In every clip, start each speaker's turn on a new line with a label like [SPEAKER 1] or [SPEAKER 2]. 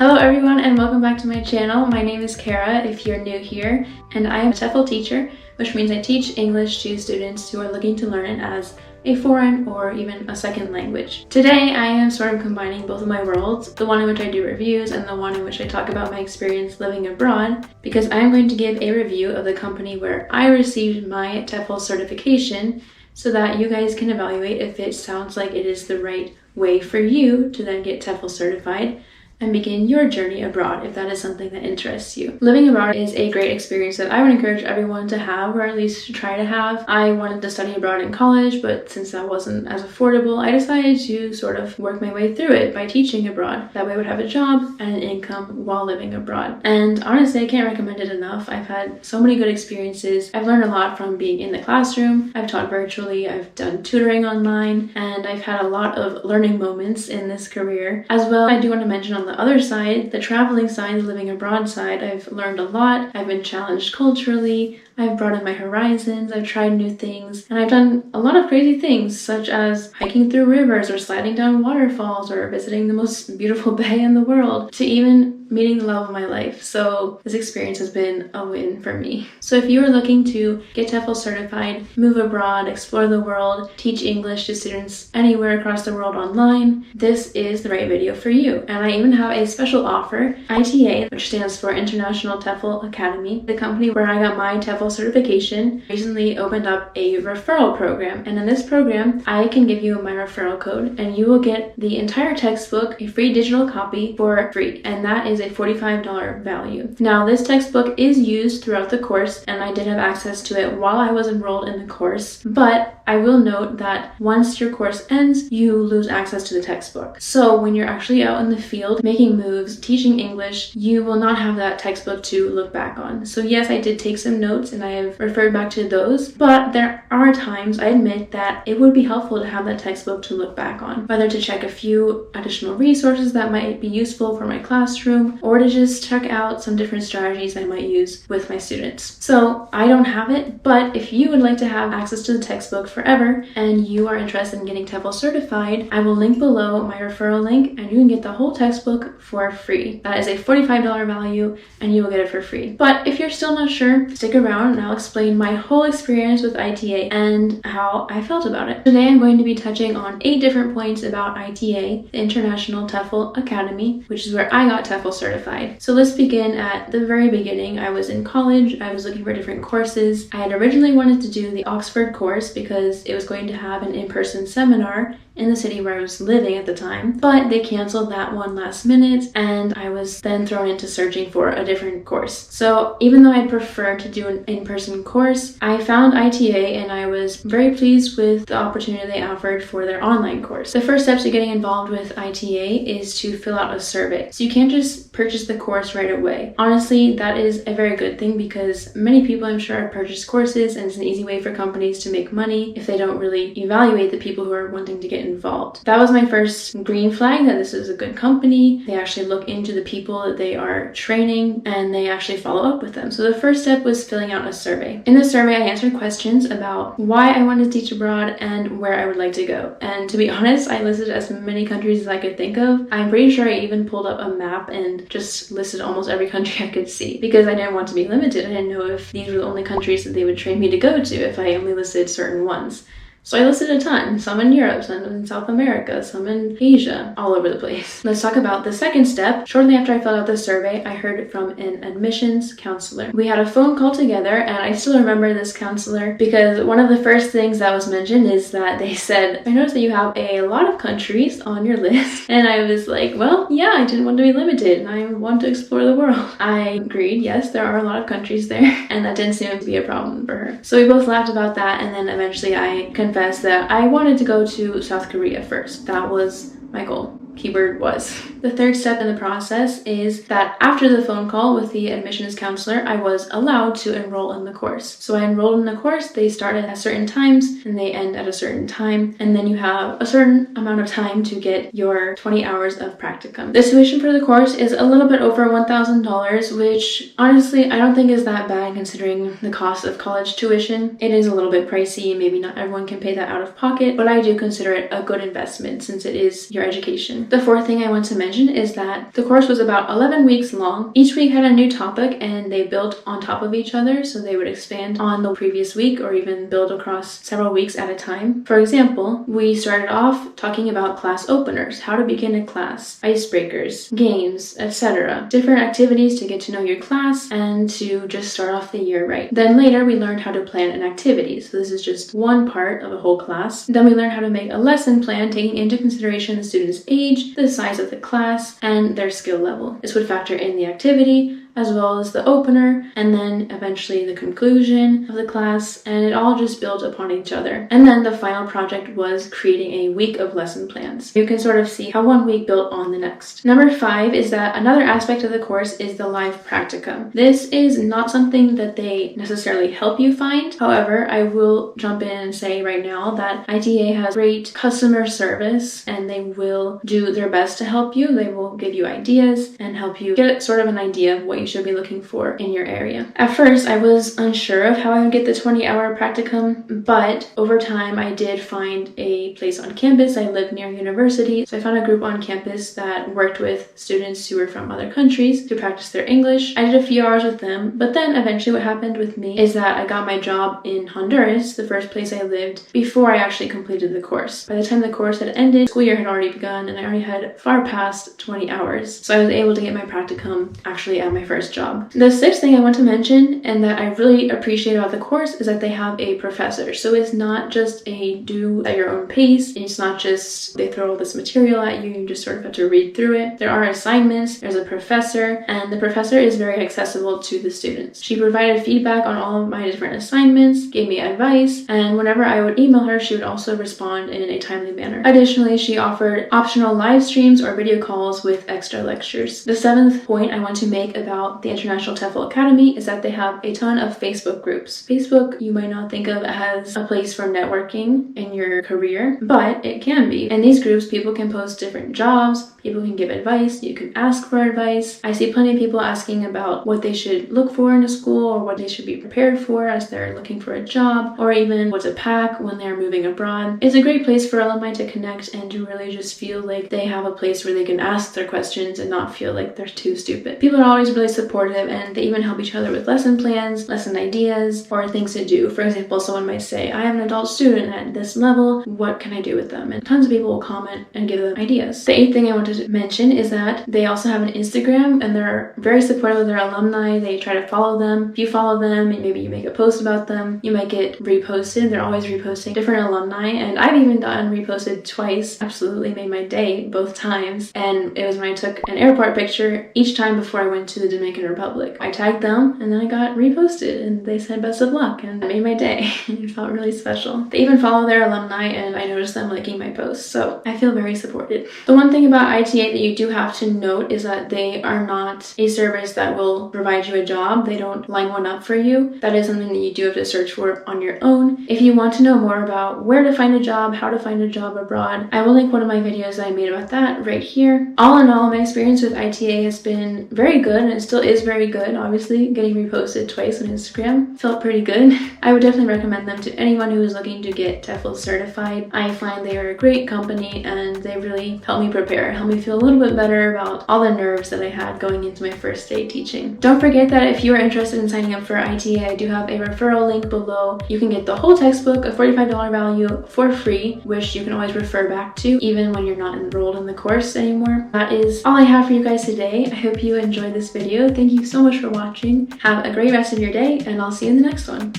[SPEAKER 1] Hello everyone and welcome back to my channel. My name is Kara if you're new here, and I am a TEFL teacher, which means I teach English to students who are looking to learn it as a foreign or even a second language. Today I am sort of combining both of my worlds, the one in which I do reviews and the one in which I talk about my experience living abroad, because I am going to give a review of the company where I received my TEFL certification so that you guys can evaluate if it sounds like it is the right way for you to then get TEFL certified and begin your journey abroad if that is something that interests you. Living abroad is a great experience that I would encourage everyone to have, or at least to try to have. I wanted to study abroad in college, but since that wasn't as affordable, I decided to sort of work my way through it by teaching abroad. That way I would have a job and an income while living abroad. And honestly, I can't recommend it enough. I've had so many good experiences. I've learned a lot from being in the classroom. I've taught virtually, I've done tutoring online, and I've had a lot of learning moments in this career. As well, I do want to mention on the other side, the traveling side, the living abroad side, I've learned a lot. I've been challenged culturally. I've broadened my horizons. I've tried new things, and I've done a lot of crazy things, such as hiking through rivers or sliding down waterfalls or visiting the most beautiful bay in the world, to even meeting the love of my life. So this experience has been a win for me. So if you are looking to get TEFL certified, move abroad, explore the world, teach English to students anywhere across the world online, this is the right video for you. And I even have a special offer. ITA, which stands for International TEFL Academy, the company where I got my TEFL certification, recently opened up a referral program. And in this program, I can give you my referral code and you will get the entire textbook, a free digital copy for free. And that is a $45 value. Now, this textbook is used throughout the course, and I did have access to it while I was enrolled in the course, but I will note that once your course ends, you lose access to the textbook. So when you're actually out in the field making moves, teaching English, you will not have that textbook to look back on. So yes, I did take some notes and I have referred back to those, but there are times, I admit, that it would be helpful to have that textbook to look back on, whether to check a few additional resources that might be useful for my classroom, or to just check out some different strategies I might use with my students. So I don't have it, but if you would like to have access to the textbook forever and you are interested in getting TEFL certified, I will link below my referral link and you can get the whole textbook for free. That is a $45 value and you will get it for free. But if you're still not sure, stick around and I'll explain my whole experience with ITA and how I felt about it. Today I'm going to be touching on 8 different points about ITA, the International TEFL Academy, which is where I got TEFL certified. So let's begin at the very beginning. I was in college. I was looking for different courses. I had originally wanted to do the Oxford course because it was going to have an in-person seminar in the city where I was living at the time, but they canceled that one last minute and I was then thrown into searching for a different course. So even though I'd prefer to do an in-person course, I found ITA and I was very pleased with the opportunity they offered for their online course. The first steps to getting involved with ITA is to fill out a survey. So you can't just purchase the course right away. Honestly, that is a very good thing because many people, I'm sure, have purchased courses and it's an easy way for companies to make money if they don't really evaluate the people who are wanting to get involved. That was my first green flag that this is a good company. They actually look into the people that they are training and they actually follow up with them. So the first step was filling out a survey. In the survey, I answered questions about why I wanted to teach abroad and where I would like to go. And to be honest, I listed as many countries as I could think of. I'm pretty sure I even pulled up a map and just listed almost every country I could see because I didn't want to be limited. I didn't know if these were the only countries that they would train me to go to if I only listed certain ones. So I listed a ton, some in Europe, some in South America, some in Asia, all over the place. Let's talk about the second step. Shortly after I filled out the survey, I heard from an admissions counselor. We had a phone call together and I still remember this counselor because one of the first things that was mentioned is that they said, I noticed that you have a lot of countries on your list. And I was like, well, yeah, I didn't want to be limited and I want to explore the world. I agreed, yes, there are a lot of countries there and that didn't seem to be a problem for her. So we both laughed about that and then eventually I confessed that I wanted to go to South Korea first. That was my goal. Keyword was. The third step in the process is that after the phone call with the admissions counselor, I was allowed to enroll in the course. So I enrolled in the course. They start at certain times and they end at a certain time. And then you have a certain amount of time to get your 20 hours of practicum. The tuition for the course is a little bit over $1,000, which honestly, I don't think is that bad considering the cost of college tuition. It is a little bit pricey. Maybe not everyone can pay that out of pocket, but I do consider it a good investment since it is your education. The fourth thing I want to mention is that the course was about 11 weeks long. Each week had a new topic and they built on top of each other, so they would expand on the previous week or even build across several weeks at a time. For example, we started off talking about class openers, how to begin a class, icebreakers, games, etc. Different activities to get to know your class and to just start off the year right. Then later we learned how to plan an activity. So this is just one part of a whole class. Then we learned how to make a lesson plan taking into consideration the student's age, the size of the class, and their skill level. This would factor in the activity, as well as the opener, and then eventually the conclusion of the class, and it all just built upon each other. And then the final project was creating a week of lesson plans. You can sort of see how one week built on the next. Number 5 is that another aspect of the course is the live practicum. This is not something that they necessarily help you find. However, I will jump in and say right now that ITA has great customer service and they will do their best to help you. They will give you ideas and help you get sort of an idea of what you should be looking for in your area. At first, I was unsure of how I would get the 20-hour practicum, but over time, I did find a place on campus. I lived near university, so I found a group on campus that worked with students who were from other countries to practice their English. I did a few hours with them, but then eventually what happened with me is that I got my job in Honduras, the first place I lived, before I actually completed the course. By the time the course had ended, school year had already begun, and I already had far past 20 hours. So I was able to get my practicum actually at my first job. The 6th thing I want to mention and that I really appreciate about the course is that they have a professor. So it's not just a do at your own pace. It's not just they throw all this material at you, you just sort of have to read through it. There are assignments, there's a professor, and the professor is very accessible to the students. She provided feedback on all of my different assignments, gave me advice, and whenever I would email her, she would also respond in a timely manner. Additionally, she offered optional live streams or video calls with extra lectures. The 7th point I want to make about the International TEFL Academy is that they have a ton of Facebook groups. Facebook you might not think of as a place for networking in your career, but it can be. In these groups, people can post different jobs, people can give advice, you can ask for advice. I see plenty of people asking about what they should look for in a school or what they should be prepared for as they're looking for a job, or even what to pack when they're moving abroad. It's a great place for alumni to connect and to really just feel like they have a place where they can ask their questions and not feel like they're too stupid. People are always really supportive and they even help each other with lesson plans, lesson ideas, or things to do. For example, someone might say, I have an adult student at this level, what can I do with them? And tons of people will comment and give them ideas. The 8th thing I wanted to mention is that they also have an Instagram and they're very supportive of their alumni. They try to follow them. If you follow them and maybe you make a post about them, you might get reposted. They're always reposting different alumni, and I've even gotten reposted twice. Absolutely made my day both times. And it was when I took an airport picture each time before I went to the Dominican Republic. I tagged them and then I got reposted and they said best of luck, and that made my day. It felt really special. They even follow their alumni and I noticed them liking my posts, so I feel very supported. The one thing about ITA that you do have to note is that they are not a service that will provide you a job. They don't line one up for you. That is something that you do have to search for on your own. If you want to know more about where to find a job, how to find a job abroad, I will link one of my videos that I made about that right here. All in all, my experience with ITA has been very good, and it still is very good. Obviously, getting reposted twice on Instagram felt pretty good. I would definitely recommend them to anyone who is looking to get TEFL certified. I find they are a great company and they really help me prepare, help me feel a little bit better about all the nerves that I had going into my first day teaching. Don't forget that if you are interested in signing up for ITA, I do have a referral link below. You can get the whole textbook, a $45 value, for free, which you can always refer back to even when you're not enrolled in the course anymore. That is all I have for you guys today. I hope you enjoyed this video. Thank you so much for watching. Have a great rest of your day, and I'll see you in the next one.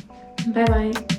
[SPEAKER 1] Bye bye.